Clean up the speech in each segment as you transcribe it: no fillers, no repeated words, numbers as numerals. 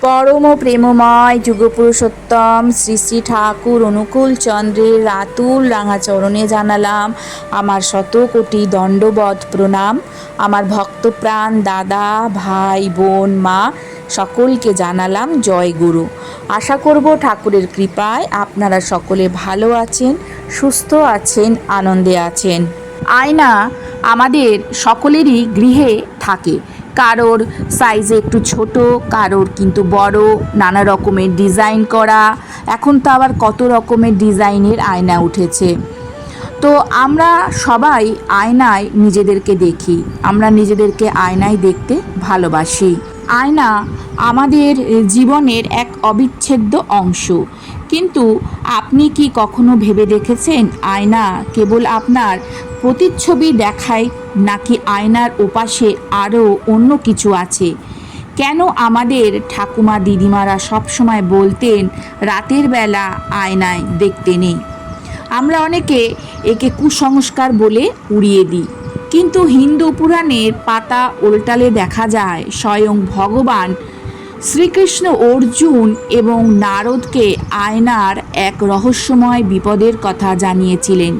পরম প্রেমময় যুগপুরুষোত্তম শ্রী শ্রী ঠাকুর অনুকূল চন্দ্রের রাতুল রাঙা চরণে জানালাম আমার শতকোটি দণ্ডবৎ প্রণাম। আমার ভক্তপ্রাণ দাদা ভাই বোন মা সকলকে জানালাম জয় গুরু। আশা করব ঠাকুরের কৃপায় আপনারা সকলে ভালো আছেন, সুস্থ আছেন, আনন্দে আছেন। আয়না আমাদের সকলেরই গৃহে থাকে। কারোর সাইজে একটু ছোট, কারোর কিন্তু বড়, নানা রকমের ডিজাইন করা। এখন তো আবার কত রকমের ডিজাইনের আয়না উঠেছে। তো আমরা সবাই আয়নায় নিজেদেরকে দেখি, আমরা নিজেদেরকে আয়নায় দেখতে ভালোবাসি। আয়না আমাদের জীবনের এক অবিচ্ছেদ্য অংশ। কিন্তু আপনি কি কখনো ভেবে দেখেছেন আয়না কেবল আপনার প্রতিচ্ছবি দেখায়, নাকি আয়নার ওপাশে আরও অন্য কিছু আছে? কেন আমাদের ঠাকুমা দিদিমারা সবসময় বলতেন রাতের বেলা আয়নায় দেখতে নেই? আমরা অনেকে একে কুসংস্কার বলে উড়িয়ে দিই, কিন্তু হিন্দু পুরাণের পাতা উল্টালে দেখা যায় স্বয়ং ভগবান শ্রীকৃষ্ণ অর্জুন এবং নারদকে আয়নার এক রহস্যময় বিপদের কথা জানিয়েছিলেন।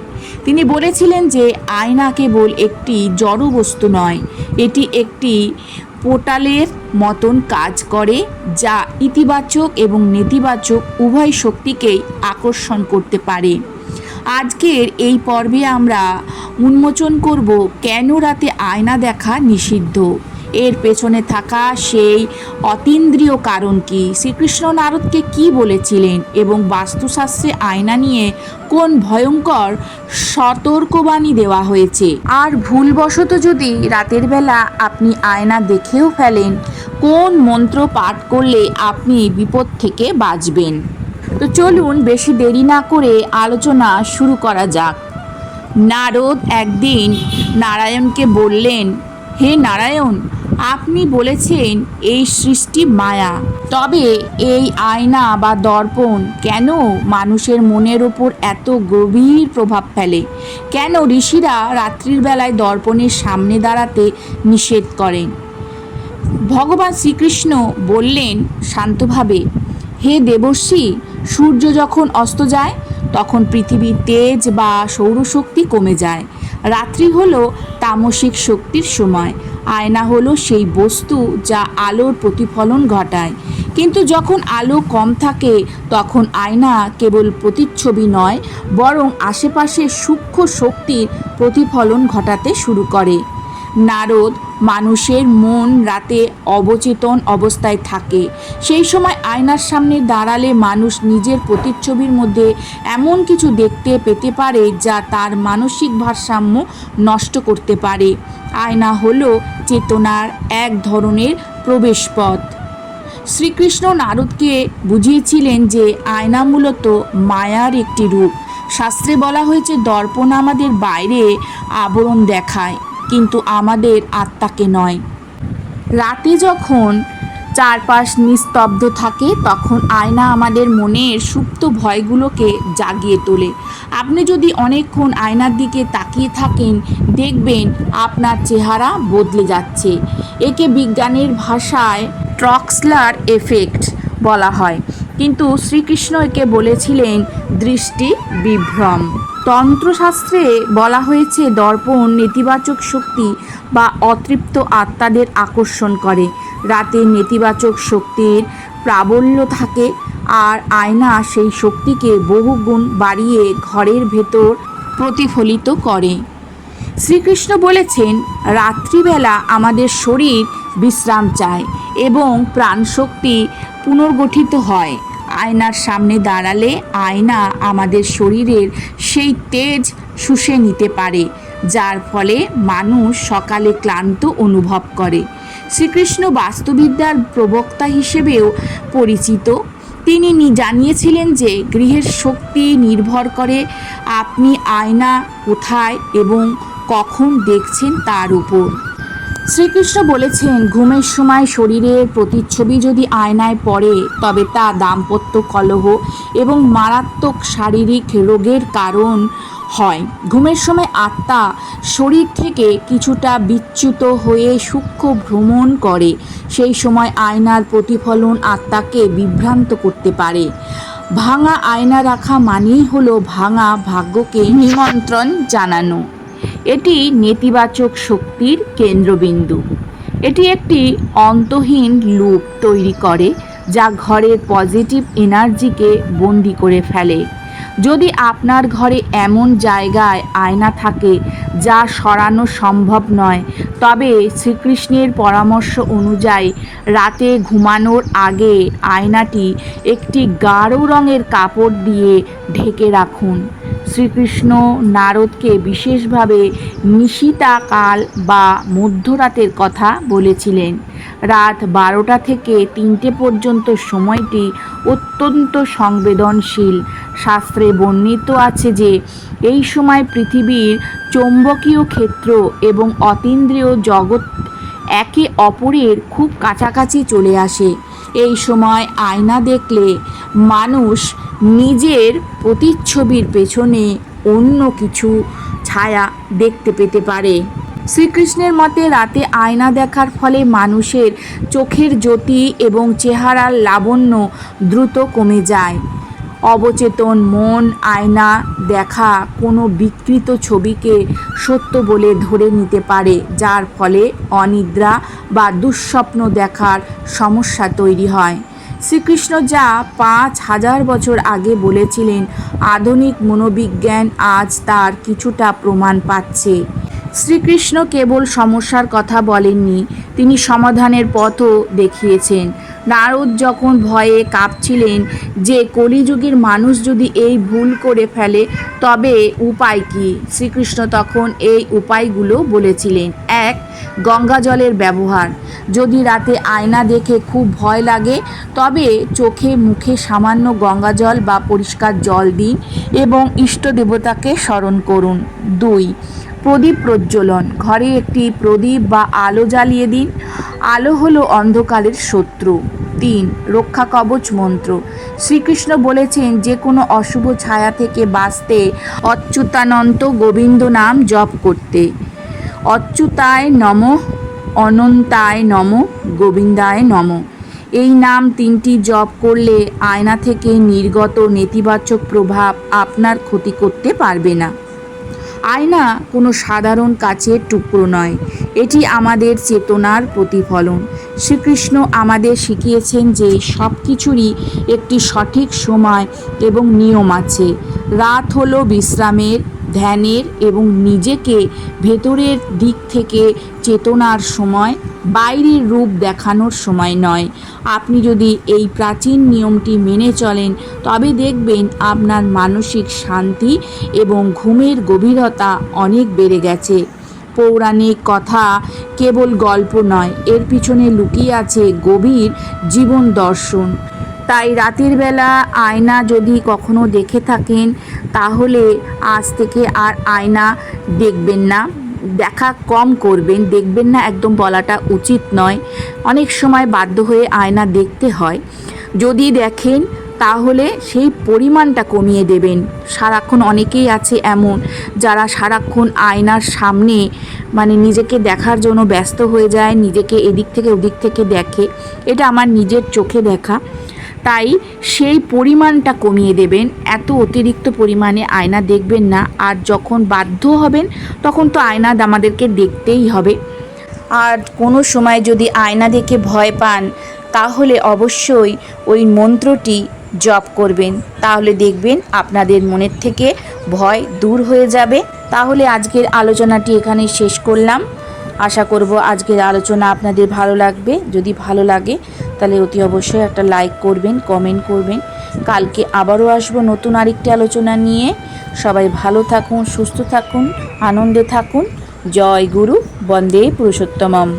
তিনি বলেছিলেন যে আয়না কেবল একটি জড় বস্তু নয়, এটি একটি পোর্টালের মতন কাজ করে, যা ইতিবাচক এবং নেতিবাচক উভয় শক্তিকেই আকর্ষণ করতে পারে। আজকের এই পর্বে আমরা উন্মোচন করব কেন রাতে আয়না দেখা নিষিদ্ধ, এর পেছনে থাকা সেই অতীন্দ্রিয় কারণ কি, শ্রীকৃষ্ণ নারদকে কি বলেছিলেন, এবং বাস্তুশাস্ত্রে আয়না নিয়ে কোন ভয়ঙ্কর সতর্কবাণী দেওয়া হয়েছে। আর ভুলবশত যদি রাতের বেলা আপনি আয়না দেখেও ফেলেন, কোন মন্ত্র পাঠ করলে আপনি বিপদ থেকে বাঁচবেন। তো চলুন বেশি দেরি না করে আলোচনা শুরু করা যাক। নারদ একদিন নারায়ণকে বললেন, হে নারায়ণ, আপনি বলেছেন এই সৃষ্টি মায়া, তবে এই আয়না বা দর্পণ কেন মানুষের মনের ওপর এত গভীর প্রভাব ফেলে? কেন ঋষিরা রাত্রির বেলায় দর্পণের সামনে দাঁড়াতে নিষেধ করেন? ভগবান শ্রীকৃষ্ণ বললেন শান্তভাবে, হে দেবর্ষি, সূর্য যখন অস্ত যায় তখন পৃথিবীর তেজ বা সৌরশক্তি কমে যায়। রাত্রি হলো তামসিক শক্তির সময়। আয়না হলো সেই বস্তু যা আলোর প্রতিফলন ঘটায়। কিন্তু যখন আলো কম থাকে তখন আয়না কেবল প্রতিচ্ছবি নয়, বরং আশেপাশের সূক্ষ্ম শক্তির প্রতিফলন ঘটাতে শুরু করে। নারদ, মানুষের মন রাতে অবচেতন অবস্থায় থাকে। সেই সময় আয়নার সামনে দাঁড়ালে মানুষ নিজের প্রতিচ্ছবির মধ্যে এমন কিছু দেখতে পেতে পারে যা তার মানসিক ভারসাম্য নষ্ট করতে পারে। আয়না হলো চেতনার এক ধরনের প্রবেশপথ। শ্রীকৃষ্ণ নারদকে বুঝিয়েছিলেন যে আয়না মূলত মায়ার একটি রূপ। শাস্ত্রে বলা হয়েছে দর্পণ আমাদের বাইরে আবরণ দেখায়, কিন্তু আমাদের আত্মাকে নয়। রাতে যখন চারপাশ নিস্তব্ধ থাকে তখন আয়না আমাদের মনের সুপ্ত ভয়গুলোকে জাগিয়ে তোলে। আপনি যদি অনেকক্ষণ আয়নার দিকে তাকিয়ে থাকেন, দেখবেন আপনার চেহারা বদলে যাচ্ছে। একে বিজ্ঞানের ভাষায় ট্রক্সলার এফেক্ট বলা হয়, কিন্তু শ্রীকৃষ্ণ একে বলেছিলেন দৃষ্টি বিভ্রম। তন্ত্রশাস্ত্রে বলা হয়েছে দর্পণ নেতিবাচক শক্তি বা অতৃপ্ত আত্মাদের আকর্ষণ করে। রাতে নেতিবাচক শক্তির প্রাবল্য থাকে, আর আয়না সেই শক্তিকে বহুগুণ বাড়িয়ে ঘরের ভেতর প্রতিফলিত করে। শ্রীকৃষ্ণ বলেছেন রাত্রিবেলা আমাদের শরীর বিশ্রাম চায় এবং প্রাণশক্তি পুনর্গঠিত হয়। আয়নার সামনে দাঁড়ালে আয়না আমাদের শরীরের সেই তেজ শুষে নিতে পারে, যার ফলে মানুষ সকালে ক্লান্ত অনুভব করে। শ্রীকৃষ্ণ বাস্তুবিদ্যার প্রবক্তা হিসেবেও পরিচিত। তিনি জানিয়েছিলেন যে গৃহের শক্তি নির্ভর করে আপনি আয়না কোথায় এবং কখন দেখছেন তার উপর। শ্রীকৃষ্ণ বলেছেন ঘুমের সময় শরীরের প্রতিচ্ছবি যদি আয়নায় পড়ে তবে তা দাম্পত্য কলহ এবং মারাত্মক শারীরিক রোগের কারণ হয়। ঘুমের সময় আত্মা শরীর থেকে কিছুটা বিচ্যুত হয়ে সূক্ষ্ম ভ্রমণ করে। সেই সময় আয়নার প্রতিফলন আত্মাকে বিভ্রান্ত করতে পারে। ভাঙা আয়না রাখা মানেই হলো ভাঙা ভাগ্যকে নিমন্ত্রণ জানানো। এটি নেতিবাচক শক্তির কেন্দ্রবিন্দু। এটি একটি অন্তহীন লুপ তৈরি করে যা ঘরের পজিটিভ এনার্জিকে বন্দি করে ফেলে। যদি আপনার ঘরে এমন জায়গায় আয়না থাকে যা সরানো সম্ভব নয়, তবে শ্রীকৃষ্ণের পরামর্শ অনুযায়ী রাতে ঘুমানোর আগে আয়নাটি একটি গাঢ় রঙের কাপড় দিয়ে ঢেকে রাখুন। শ্রীকৃষ্ণ নারদকে বিশেষভাবে নিশিতাকাল বা মধ্যরাতের কথা বলেছিলেন। রাত 12টা থেকে 3টে পর্যন্ত সময়টি অত্যন্ত সংবেদনশীল। শাস্ত্রে বর্ণিত আছে যে এই সময় পৃথিবীর চৌম্বকীয় ক্ষেত্র এবং অতীন্দ্রিয় জগৎ একে অপরের খুব কাছাকাছি চলে আসে। এই সময় আয়না দেখলে মানুষ নিজের প্রতিচ্ছবির পেছনে অন্য কিছু ছায়া দেখতে পেতে পারে। শ্রীকৃষ্ণের মতে রাতে আয়না দেখার ফলে মানুষের চোখের জ্যোতি এবং চেহারার লাবণ্য দ্রুত কমে যায়। অবচেতন মন আয়না দেখা কোনো বিকৃত ছবিকে সত্য বলে ধরে নিতে পারে, যার ফলে অনিদ্রা বা দুঃস্বপ্ন দেখার সমস্যা তৈরি হয়। শ্রীকৃষ্ণ যা 5000 বছর আগে বলেছিলেন, আধুনিক মনোবিজ্ঞান আজ তার কিছুটা প্রমাণ পাচ্ছে। শ্রীকৃষ্ণ কেবল সমস্যার কথা বলেননি, তিনি সমাধানের পথও দেখিয়েছেন। নারদ যখন ভয়ে কাঁপছিলেন যে কলিযুগের মানুষ যদি এই ভুল করে ফেলে তবে উপায় কী, শ্রীকৃষ্ণ তখন এই উপায়গুলো বলেছিলেন। 1. গঙ্গা জলের ব্যবহার। যদি রাতে আয়না দেখে খুব ভয় লাগে তবে চোখে মুখে সামান্য গঙ্গা জল বা পরিষ্কার জল দিন এবং ইষ্ট দেবতাকে স্মরণ করুন। 2. প্রদীপ প্রজ্বলন। ঘরে একটি প্রদীপ বা আলো জ্বালিয়ে দিন। আলো হলো অন্ধকারের শত্রু। 3. রক্ষা কবচ মন্ত্র। শ্রীকৃষ্ণ বলেছেন যে কোনো অশুভ ছায়া থেকে বাঁচতে অচ্যুতানন্ত গোবিন্দ নাম জপ করতে। অচ্যুতায় নমঃ, অনন্তায় নমঃ, গোবিন্দায় নমঃ। এই নাম 3টি জপ করলে আয়না থেকে নির্গত নেতিবাচক প্রভাব আপনার ক্ষতি করতে পারবে না। আয়না কোনো সাধারণ কাচের টুকরো নয়, এটি আমাদের চেতনার প্রতিফলন। শ্রীকৃষ্ণ আমাদের শিখিয়েছেন যে সব কিছুরই একটি সঠিক সময় এবং নিয়ম আছে। রাত হলো বিশ্রামের, ধ্যানের এবং নিজেকে ভেতরের দিক থেকে চেতনার সময়, বাইরের রূপ দেখানোর সময় নয়। আপনি যদি এই প্রাচীন নিয়মটি মেনে চলেন তবে দেখবেন আপনার মানসিক শান্তি এবং ঘুমের গভীরতা অনেক বেড়ে গেছে। পৌরাণিক কথা কেবল গল্প নয়, এর পিছনে লুকিয়ে আছে গভীর জীবন দর্শন। তাই রাতের বেলা আয়না যদি কখনো দেখে থাকেন তাহলে আজ থেকে আর আয়না দেখবেন না, দেখা কম করবেন। দেখবেন না একদম বলাটা উচিত নয়, অনেক সময় বাধ্য হয়ে আয়না দেখতে হয়। যদি দেখেন তাহলে সেই পরিমাণটা কমিয়ে দেবেন। সারাক্ষণ অনেকেই আছে এমন যারা সারাক্ষণ আয়নার সামনে নিজেকে দেখার জন্য ব্যস্ত হয়ে যায়, নিজেকে এদিক থেকে ওদিক থেকে দেখে। এটা আমার নিজের চোখে দেখা। তাই সেই পরিমাণটা কমিয়ে দেবেন, এত অতিরিক্ত পরিমাণে আয়না দেখবেন না। আর যখন বাধ্য হবেন তখন তো আয়না আমাদেরকে দেখতেই হবে। আর কোনো সময় যদি আয়না দেখে ভয় পান তাহলে অবশ্যই ওই মন্ত্রটি জপ করবেন, তাহলে দেখবেন আপনাদের মনের থেকে ভয় দূর হয়ে যাবে। তাহলে আজকের আলোচনাটি এখানেই শেষ করলাম। আশা করব আজকের আলোচনা আপনাদের ভালো লাগবে। যদি ভালো লাগে তাহলে অতি অবশ্যই একটা লাইক করবেন, কমেন্ট করবেন। কালকে আবারও আসবো নতুন আরেকটি আলোচনা নিয়ে। সবাই ভালো থাকুন, সুস্থ থাকুন, আনন্দে থাকুন। জয় গুরু, বন্দে পুরুষোত্তমম।